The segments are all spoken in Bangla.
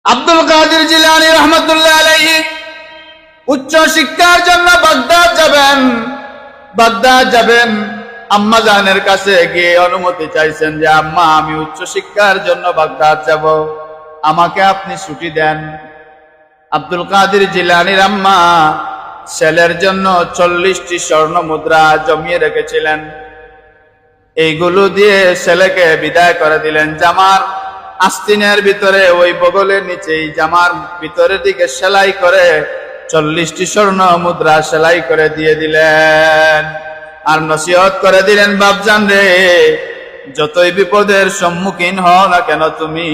আব্দুল কাদের জিলানী রহমতুল্লাহ আলাইহি উচ্চ শিক্ষার জন্য বাগদাদ যাবেন। আম্মা জানের কাছে গিয়ে অনুমতি চাইছেন যে আম্মা, আমি উচ্চ শিক্ষার জন্য বাগদাদ যাব, আমাকে আপনি ছুটি দেন। আব্দুল কাদের জিলানীর আম্মা ছেলের জন্য 40টি স্বর্ণ মুদ্রা জমিয়ে রেখেছিলেন। এইগুলো দিয়ে ছেলেকে বিদায় করে দিলেন। জামার আস্তিনের ভিতরে ওই বগলের নিচেই জামার ভিতরের দিকে সেলাই করে 40টি স্বর্ণ মুদ্রা সেলাই করে দিয়ে দিলেন। আর নসিহত করে দিলেন, বাপজান রে, যতই বিপদের সম্মুখীন হও না কেন, তুমি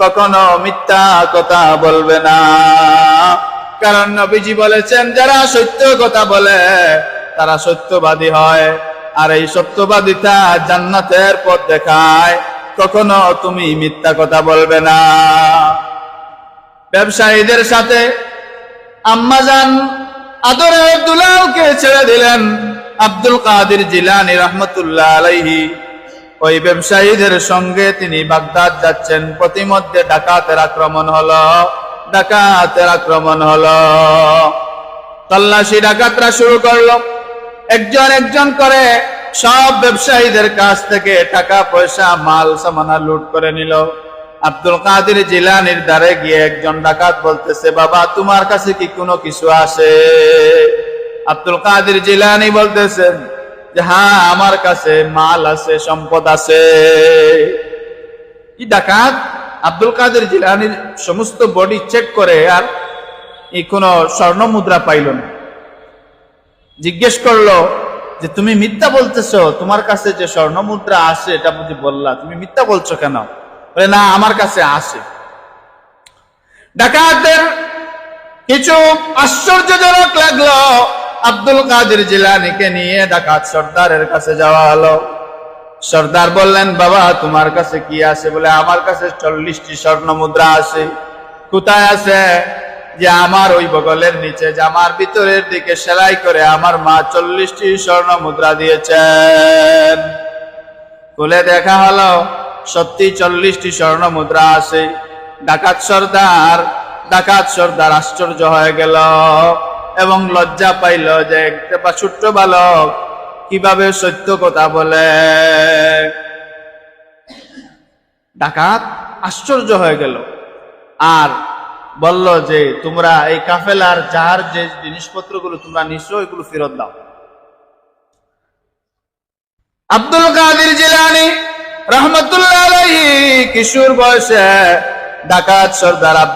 কখনো মিথ্যা কথা বলবে না। কারণ নবীজি বলেছেন, যারা সত্য কথা বলে তারা সত্যবাদী হয়, আর এই সত্যবাদিতা জান্নাতের পথ দেখায়। কখনো তুমি মিথ্যা কথা বলবে না। ব্যবসায়ীদের সাথে আম্মাজান আদরের দুলালকে ছেড়ে দিলেন। আব্দুল কাদের জিলানী রহমতুল্লাহ আলাইহি ওই ব্যবসায়ীদের সঙ্গে তিনি বাগদাদ যাচ্ছেন। প্রতিমধ্যে ডাকাতের আক্রমণ হলো। তল্লাশি ডাকাতরা শুরু করলো। একজন করে সব ব্যবসায়ীদের কাছ থেকে টাকা পয়সা মাল সামানা লুট করে নিল। আব্দুল কাদের জিলানীর দ্বারে গিয়ে একজন ডাকাত বলতেছে, বাবা, তোমার কাছে কি কোনো কিছু আছে? আব্দুল কাদের জিলানী বলতেছেন যে হ্যাঁ, আমার কাছে মাল আছে, সম্পদ আছে। এই ডাকাত আব্দুল কাদের জিলানীর সমস্ত বডি চেক করে আর এই কোনো স্বর্ণ মুদ্রা পাইল না। জিজ্ঞেস করলো যে তুমি মিথ্যা বলতেছো, তোমার কাছে যে স্বর্ণ মুদ্রা আছে এটা বুঝি বললা, তুমি মিথ্যা বলছো কেন? বলে, না, আমার কাছে আছে। ডাকাতদের কিছু আশ্চর্যজনক লাগলো। আব্দুল কাদের জিলানীকে নিয়ে ডাকাত সর্দারের কাছে যাওয়া হলো। সর্দার বললেন, বাবা, তোমার কাছে কি আছে? বলে, আমার কাছে 40টি স্বর্ণ মুদ্রা আছে। কোথায় আছে? যে আমার ওই বগলের নিচে জামার ভিতরের দিকে সেলাই করে আমার মা 40টি স্বর্ণ মুদ্রা দিয়েছেন। খুলে দেখা হলো সত্যি 40টি স্বর্ণ মুদ্রা আছে। ডাকাত সর্দার আশ্চর্য হয়ে গেল এবং লজ্জা পাইল যে একটা ছোট্ট বালক কিভাবে সত্য কথা বলে। ডাকাত আশ্চর্য হয়ে গেল আর বলল যে তোমরা এই কাফেলার যার যে জিনিসপত্রগুলো তোমরা নিছো এগুলো ফেরত দাও। আব্দুল কাদের জিলানী রহমতুল্লাহ আলাইহি কিশোর বয়সে ডাকাত সর্দার